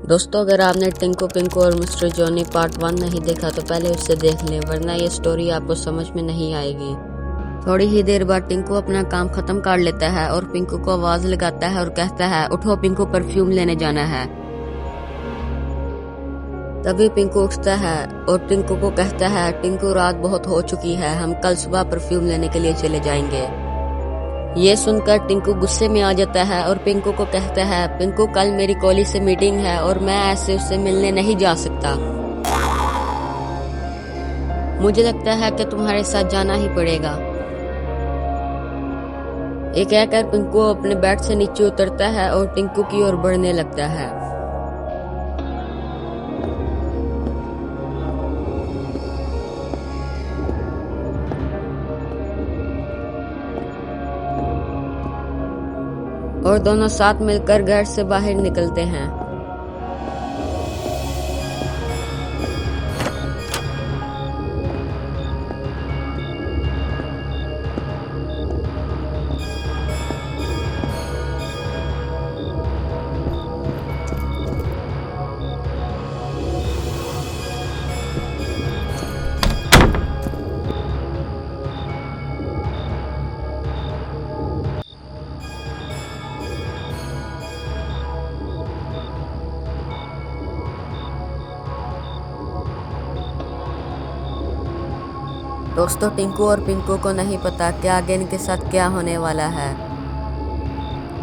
दोस्तों, अगर आपने टिंकू पिंकू और मिस्टर जॉनी पार्ट 1 नहीं देखा तो पहले उसे देख लें, वरना ये स्टोरी आपको समझ में नहीं आएगी। थोड़ी ही देर बाद टिंकू अपना काम खत्म कर लेता है और पिंकू को आवाज लगाता है और कहता है, उठो पिंकू, परफ्यूम लेने जाना है। तभी पिंकू उठता है और टिंकू को कहता है, टिंकू रात बहुत हो चुकी है, हम कल सुबह परफ्यूम लेने के लिए चले जाएंगे। ये सुनकर टिंकू गुस्से में आ जाता है और पिंकू को कहता है, पिंकू कल मेरी कॉलेज से मीटिंग है और मैं ऐसे उससे मिलने नहीं जा सकता। मुझे लगता है कि तुम्हारे साथ जाना ही पड़ेगा। ये कहकर पिंकू अपने बेड से नीचे उतरता है और टिंकू की ओर बढ़ने लगता है। और दोनों साथ मिलकर घर से बाहर निकलते हैं। दोस्तों, टिंकू और पिंकू को नहीं पता कि आगे इनके साथ क्या होने वाला है।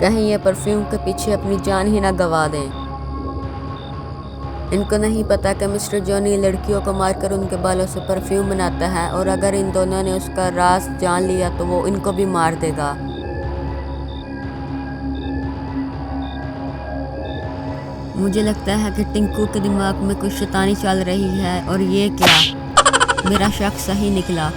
कहीं ये परफ्यूम के पीछे अपनी जान ही ना गंवा दें। इनको नहीं पता कि मिस्टर जॉनी लड़कियों को मारकर उनके बालों से परफ्यूम बनाता है और अगर इन दोनों ने उसका राज जान लिया तो वो इनको भी मार देगा। मुझे लगता है कि टिंकू के दिमाग में कुछ शैतानी चल रही है। और ये क्या, मेरा शक सही निकला।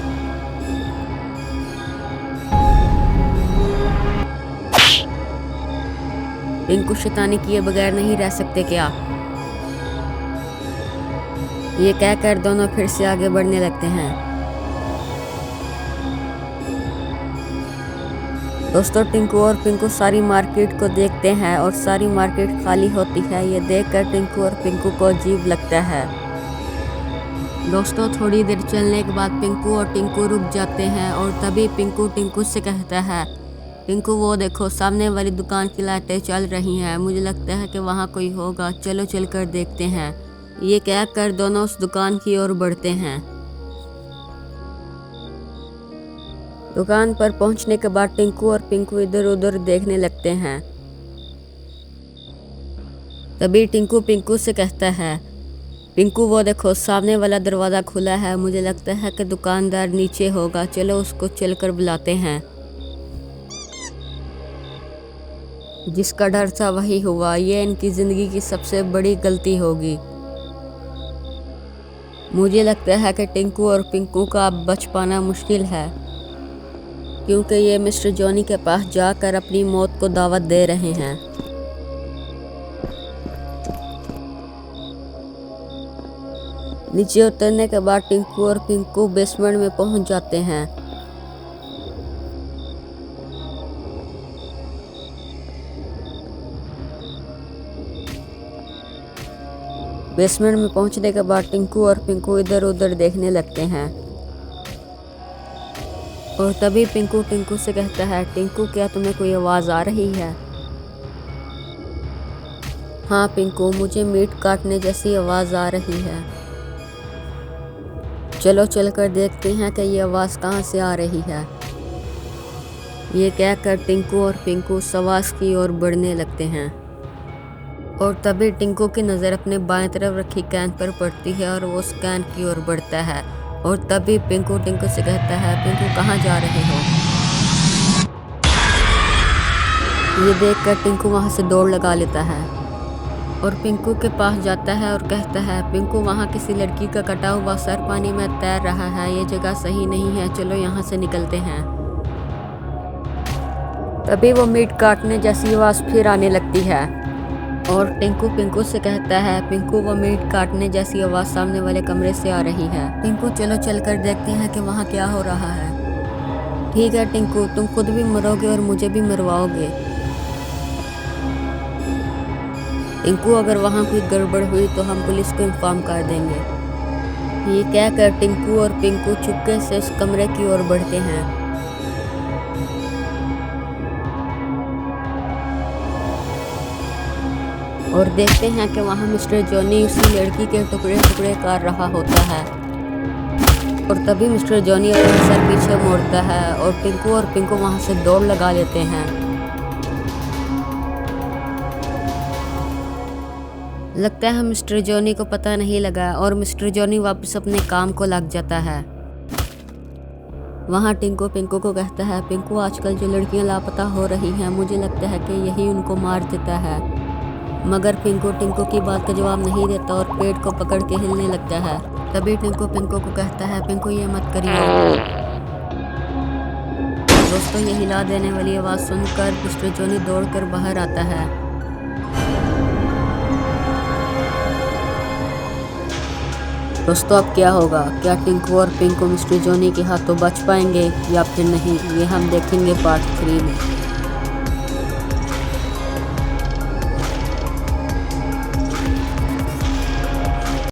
टिंकू शैतानी किए बगैर नहीं रह सकते क्या? ये कहकर दोनों फिर से आगे बढ़ने लगते हैं। दोस्तों, टिंकू और पिंकू सारी मार्केट को देखते हैं और सारी मार्केट खाली होती है। ये देखकर टिंकू और पिंकू को अजीब लगता है। दोस्तों, थोड़ी देर चलने के बाद पिंकू और टिंकू रुक जाते हैं और तभी पिंकू टिंकू से कहता है, टिंकू वो देखो, सामने वाली दुकान की लाइटें चल रही हैं, मुझे लगता है कि वहाँ कोई होगा, चलो चलकर देखते हैं। ये कहकर दोनों उस दुकान की ओर बढ़ते हैं। दुकान पर पहुंचने के बाद टिंकू और पिंकू इधर उधर देखने लगते हैं। तभी टिंकू पिंकू से कहता है, पिंकू वो देखो, सामने वाला दरवाज़ा खुला है, मुझे लगता है कि दुकानदार नीचे होगा, चलो उसको चलकर बुलाते हैं। जिसका डर था वही हुआ, ये इनकी ज़िंदगी की सबसे बड़ी गलती होगी। मुझे लगता है कि टिंकू और पिंकू का अब बच पाना मुश्किल है, क्योंकि ये मिस्टर जॉनी के पास जाकर अपनी मौत को दावत दे रहे हैं। नीचे उतरने के बाद टिंकू और पिंकू बेसमेंट में पहुंच जाते हैं। बेसमेंट में पहुंचने के बाद टिंकू और पिंकू इधर उधर देखने लगते हैं। और तभी पिंकू टिंकू से कहता है, टिंकू क्या तुम्हें कोई आवाज़ आ रही है? हाँ पिंकू, मुझे मीट काटने जैसी आवाज़ आ रही है। चलो चलकर देखते हैं कि ये आवाज़ कहाँ से आ रही है। ये कहकर टिंकू और पिंकू आवाज़ की ओर बढ़ने लगते हैं। और तभी टिंकू की नज़र अपने बाएं तरफ रखी कैन पर पड़ती है और वो उस कैन की ओर बढ़ता है। और तभी पिंकू टिंकू से कहता है, पिंकू कहाँ जा रहे हो? ये देखकर टिंकू वहाँ से दौड़ लगा लेता है और पिंकू के पास जाता है और कहता है, पिंकू वहाँ किसी लड़की का कटा हुआ सर पानी में तैर रहा है, ये जगह सही नहीं है, चलो यहाँ से निकलते हैं। तभी वो मीट काटने जैसी आवाज़ फिर आने लगती है और टिंकू पिंकू से कहता है, पिंकू वो मीट काटने जैसी आवाज़ सामने वाले कमरे से आ रही है। पिंकू चलो चलकर देखते हैं कि वहाँ क्या हो रहा है। ठीक है टिंकू, तुम खुद भी मरोगे और मुझे भी मरवाओगे। टिंकू, अगर वहाँ कोई गड़बड़ हुई तो हम पुलिस को इन्फॉर्म कर देंगे। ये कहकर टिंकू और पिंकू चुपके से उस कमरे की ओर बढ़ते हैं। और देखते हैं कि वहाँ मिस्टर जॉनी उसी लड़की के टुकड़े टुकड़े कर रहा होता है। और तभी मिस्टर जॉनी अपना सर पीछे मोड़ता है और टिंकू और पिंकू वहाँ से दौड़ लगा लेते हैं। लगता है मिस्टर जॉनी को पता नहीं लगा और मिस्टर जॉनी वापस अपने काम को लग जाता है। वहाँ टिंकू पिंकू को कहता है, पिंकू, आजकल जो लड़कियां लापता हो रही हैं, मुझे लगता है कि यही उनको मार देता है। मगर पिंकू टिंकू की बात का जवाब नहीं देता और पेट को पकड़ के हिलने लगता है। तभी टिंकू पिंकू को कहता है, पिंकू, ये मत करिए। दोस्तों, ये हिला देने वाली आवाज़ सुनकर मिस्टर जॉनी दौड़कर बाहर आता है। दोस्तों, अब क्या होगा? क्या टिंकू और पिंकू मिस्टर जॉनी के हाथों बच पाएंगे या फिर नहीं? ये हम देखेंगे पार्ट 3 में।